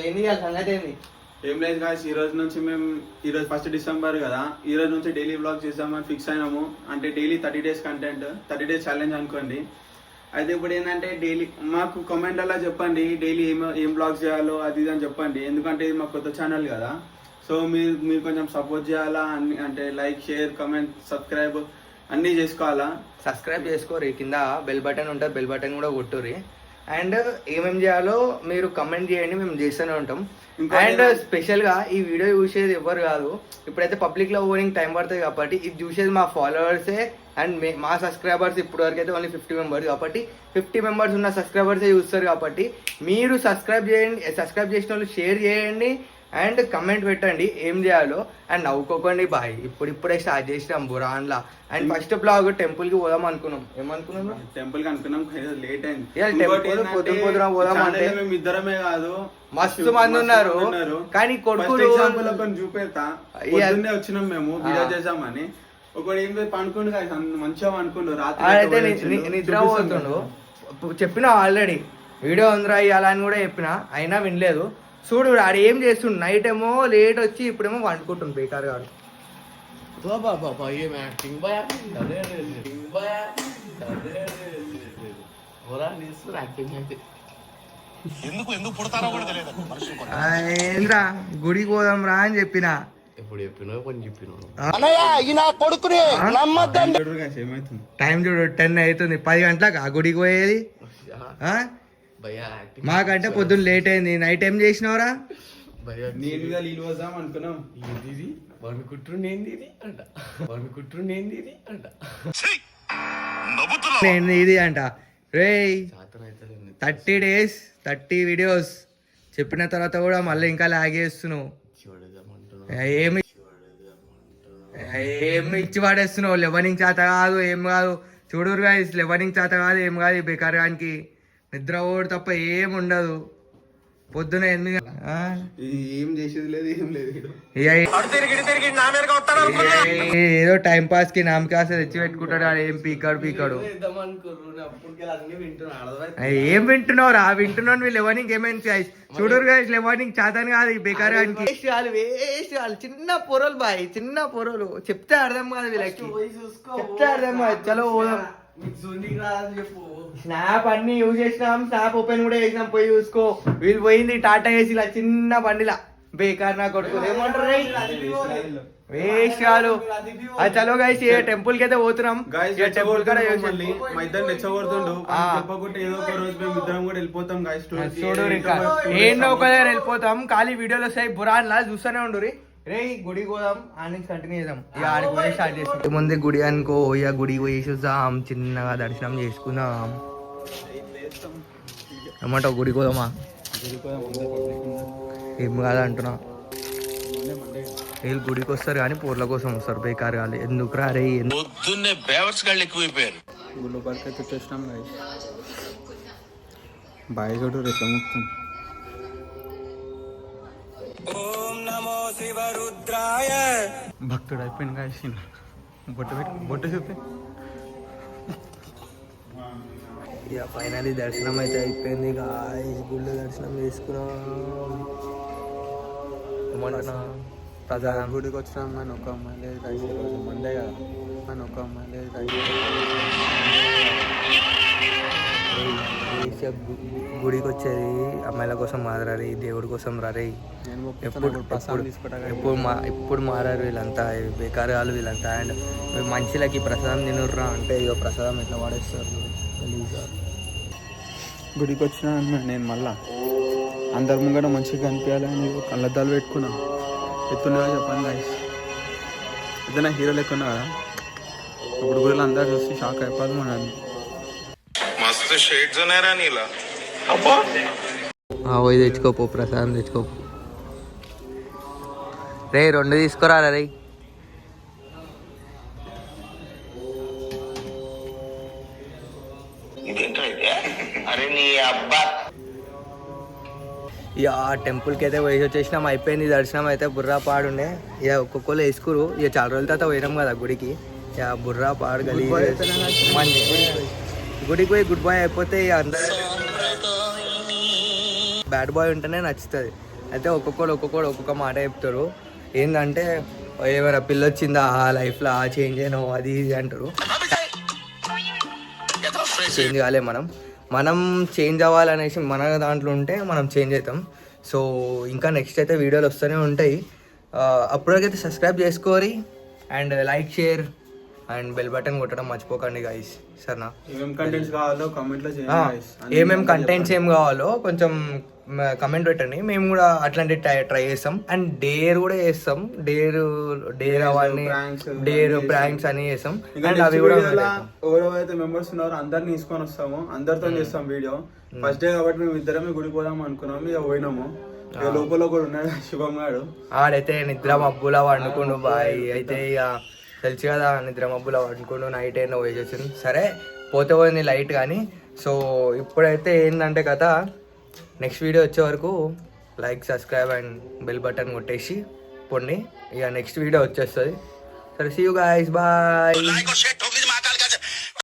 ఏంది ఆ సంగతి ఏంది? ఏం లేదు గాయస్, ఈ రోజు నుంచి మేము ఈరోజు 1 డిసెంబర్ కదా, ఈ రోజు నుంచి డైలీ వ్లాగ్ చేద్దామని ఫిక్స్ అయినాము. అంటే daily 30 days content, 30 days challenge అనుకోండి. అయితే ఇప్పుడు ఏంటంటే డైలీ మాకు కామెంట్లలో చెప్పండి డైలీ ఏం వ్లాగ్స్ చేయాలో అది ఇది అని చెప్పండి. ఎందుకంటే ఇది మా కొత్త ఛానల్ కదా. సో మీరు కొంచెం సపోర్ట్ చేయాలా, అన్ని అంటే లైక్, షేర్, కమెంట్, సబ్స్క్రైబ్ అన్నీ చేసుకోవాలా. సబ్స్క్రైబ్ చేసుకోరి, కింద బెల్ బటన్ ఉంటుంది, బెల్ బటన్ కూడా కొట్టుర్రి. అండ్ ఏమేం చేయాలో మీరు కమెంట్ చేయండి, మేము చేస్తూనే ఉంటాం. అండ్ స్పెషల్ గా ఈ వీడియో చూసేది ఎవరు కాదు, ఇప్పుడైతే పబ్లిక్ లో ఓనింగ్ టైం పడుతుంది కాబట్టి ఇది చూసేది మా ఫాలోవర్సే. అండ్ మా సబ్స్క్రైబర్స్ ఇప్పుడు వరకు అయితే ఓన్లీ 50 members కాబట్టి 50 members ఉన్న సబ్స్క్రైబర్సే చూస్తారు. కాబట్టి మీరు సబ్స్క్రైబ్ చేయండి, సబ్స్క్రైబ్ చేసిన వాళ్ళు షేర్ చేయండి అండ్ కమెంట్ పెట్టండి ఏం చేయాలో. అండ్ నవ్వుకోకండి బాయ్, ఇప్పుడే స్టార్ట్ చేసినాం బురాన్లా. అండ్ ఫస్ట్ బ్లాగ్ టెంపుల్ కి పోదాం అనుకున్నాం. ఏమనుకున్నాం? టెంపుల్ కి అనుకున్నాం, లేట్ అయింది. పొద్దున పోదాం అంటే మేము ఇద్దరమే కాదు, మస్తు మంది ఉన్నారు. కానీ కొడుకులు చూపెడతా వచ్చినాం మేము వీడియో చేసామని. ఒకటి ఏం పనుకుండు మంచిగా అనుకుండు, అయితే నిద్ర పోతుండు. చెప్పిన ఆల్రెడీ వీడియో ఉందిరా ఇవ్వాలని కూడా చెప్పిన, అయినా వినలేదు. చూడు ఆడు ఏం చేస్తుండు, నైట్ ఏమో లేట్ వచ్చి ఇప్పుడేమో వండుకుంటుండు బేకార్ గాడు. ఏంద్రా గుడికి పోదాం రా అని చెప్పిన. టైం చూడు 10 అవుతుంది, 10 గంటలకు ఆ గుడికి పోయేది. మాకంటే పొద్దున్న లేట్ అయింది. నైట్ ఏం చేసినవరా? ఇది అంట రే 30 days 30 videos చెప్పిన తర్వాత కూడా మళ్ళీ ఇంకా లాగేస్తున్నావు. ఏమి ఇచ్చి పడేస్తున్నావు. లెవెనింగ్ చేత కాదు, ఏం కాదు. చూడురు గైస్, లెవెనింగ్ చేత కాదు, ఏం కాదు. ఈ బేకార్ గానికి నిద్ర ఓడి తప్ప ఏం ఉండదు. పొద్దున ఏం చేసేది లేదు, ఏం లేదు. ఏదో టైం పాస్ కి నామకాస తెచ్చి పెట్టుకుంటాడు. ఏం పీకాడు. ఏం వింటున్నావు రా? వింటున్నాను. వీళ్ళు లెవెనింగ్ ఏమైంది గైస్? చూడరు గైస్, లెవెనింగ్ చేతని కాదు ఈ బేకార్ గానికి. వేస్ట్ వాళ్ళు చిన్న పొరలు బాయ్, చిన్న పొరలు. చెప్తే అర్థం కాదు వీళ్ళకి, చెప్తే అర్థం కాదు. చలో స్నాప్ అన్ని యూజ్ చేసినాం, స్నాప్ ఓపెన్ కూడా చేసినాం, పోయి చూసుకో. వీళ్ళు పోయింది టాటా ఏసీ ఇలా చిన్న బండిలా. బేకార్ నా కొడుకు ఏమంటారు వేస్ట్ కాదు. అది చలో గైస్, టెంపుల్ కి అయితే పోతున్నాం. టెంపుల్ కూడా ఏంటో ఒక దగ్గర వెళ్ళిపోతాం. ఖాళీ వీడియోలు వస్తాయి బురాన్ లా, చూస్తూనే ఉండు. రే గుడికి పోదాం, ఆ నుంచి కంటిన్యూ చేద్దాం. ఇక ఆడికి పోయి స్టార్ట్ చేస్తాం. ముందు గుడి అనుకో, ఇక గుడికి పోయి చూద్దాం, చిన్నగా దర్శనం చేసుకుందాం. ఏమంటావు? గుడికి పోదామా? ఏం కాదు అంటున్నా. వీళ్ళు గుడికి వస్తారు కానీ పూర్ల కోసం వస్తారు బేకార్ కాదు. ఎందుకు రా రే? గుళ్ళు పడికి చుట్టేసినాం బాయ్. చూడు రేపు ముక్తం. భక్తుడు అయిపోయింది కాసి, బొట్టు చూపి. ఇక ఫైనలీ దర్శనం అయితే అయిపోయింది. గుళ్ళు దర్శనం చేసుకున్నాం. ప్రధాన గుడికి వచ్చినాం కానీ ఒక అమ్మాయి లేదు. మండే కదా కానీ ఒక అమ్మాయి లేదు. గుడికి వచ్చేది అమ్మాయిల కోసం మారారు, దేవుడి కోసం రారే. ఇప్పుడు మారారు వీళ్ళంతా, బేకారు వాళ్ళు వీళ్ళంతా. అండ్ మనుషులకి ప్రసాదం తినుర్రా అంటే ఇక ప్రసాదం ఎట్లా వాడేస్తారు. గుడికి వచ్చినా నేను మళ్ళా అందరి ముంగట మంచిగా కనిపించాలని కళ్ళద్దాలు పెట్టుకున్నా. ఎత్తున్నా చెప్పండి గైస్, ఏదైనా హీరో లెక్కున్నా కదా. ఇప్పుడు గుడిలో అందరు చూసి షాక్ అయిపోదు. మనం మస్తు షేడ్స్ ఉన్నాయరా నీలా. పోయి తెచ్చుకోపో, ప్రసాదం తెచ్చుకోపో. రే 2 తీసుకురా రే. అరే నీ అబ్బా. ఇక టెంపుల్కి అయితే పోయి వచ్చేసినాం, అయిపోయింది దర్శనం అయితే. బుర్రా పాడుండే ఇక ఒక్కొక్కరు వేసుకురు. ఇక చాలా రోజుల తర్వాత పోయినాం కదా గుడికి. ఇక బుర్రా పాడు గలి గుడికి పోయి గుడ్ బాయ్ అయిపోతే ఇక అందరూ బ్యాడ్ బాయ్ ఉంటేనే నచ్చుతుంది. అయితే ఒక్కొక్కడు ఒక్కొక్క మాట చెప్తారు. ఏంటంటే ఏమైనా పిల్ల వచ్చిందా లైఫ్లో చేంజ్ అయినావు అది ఇది అంటారు. చేంజ్ కాలే మనం చేంజ్ అవ్వాలనేసి మన దాంట్లో ఉంటే మనం చేంజ్ అవుతాం. సో ఇంకా నెక్స్ట్ అయితే వీడియోలు వస్తూనే ఉంటాయి. అప్పటికైతే సబ్స్క్రైబ్ చేసుకోరి and like share and bell button కొట్టడం మర్చిపోకండి గైస్. సరేనా? ఏమేం కంటెంట్స్ కావాలో కామెంట్లో ఏమేం కంటెంట్స్ ఏం కావాలో కొంచెం కమెంట్ పెట్టండి. మేము కూడా అట్లాంటి ట్రై చేస్తాం. అండ్ డేర్ కూడా చేస్తాం. డేర్ అవన్నీ ప్రాంక్స్ అని చేస్తాం. అండ్ అవి కూడా ఎవరైతే మెంబర్స్ ఉన్నారో అందరిని తీసుకొని వస్తాము, అందరితో చేస్తాం వీడియో. ఫస్ట్ డే కాబట్టి మేము ఇద్దరమే గుడికి పోదాం అనుకున్నాము, ఇక పోయినాము. లోపల కూడా ఉన్నాడు శుభం గాడు, ఆడైతే నిద్ర మబ్బులా వండుకుండు బాయ్. అయితే ఇక తెలుసు కదా నిద్ర మబ్బులా వండుకుండు, నైట్ అయినా పోయేసింది. సరే పోతే పోయింది లైట్ కానీ. సో ఇప్పుడైతే ఏంటంటే కథ, నెక్స్ట్ వీడియో వచ్చే వరకు like subscribe and bell button కొట్టేసి పొండి. ఇక నెక్స్ట్ వీడియో వచ్చేస్తుంది. సరే, సీ యూ గైస్, బాయ్.